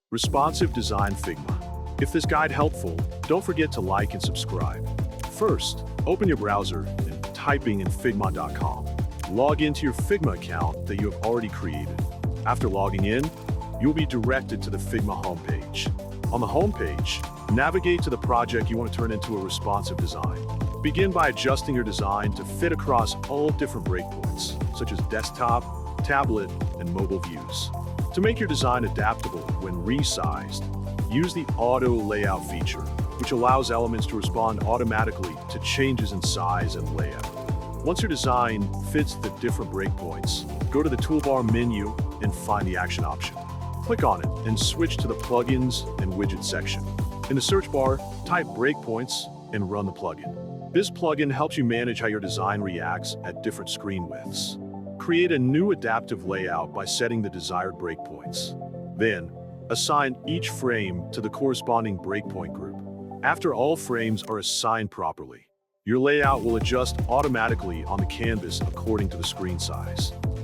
Responsive Design Figma. If this guide helpful, don't forget to like and subscribe. First, open your browser and typing in Figma.com. Log into your Figma account that you have already created. After logging in, you'll be directed to the Figma homepage. On the homepage, navigate to the project you want to turn into a responsive design. Begin by adjusting your design to fit across all different breakpoints, such as desktop, tablet, and mobile views. To make your design adaptable when resized, use the Auto Layout feature, which allows elements to respond automatically to changes in size and layout. Once your design fits the different breakpoints, go to the toolbar menu and find the action option. Click on it and switch to the Plugins and Widgets section. In the search bar, type breakpoints and run the plugin. This plugin helps you manage how your design reacts at different screen widths. Create a new adaptive layout by setting the desired breakpoints. Then, assign each frame to the corresponding breakpoint group. After all frames are assigned properly, your layout will adjust automatically on the canvas according to the screen size.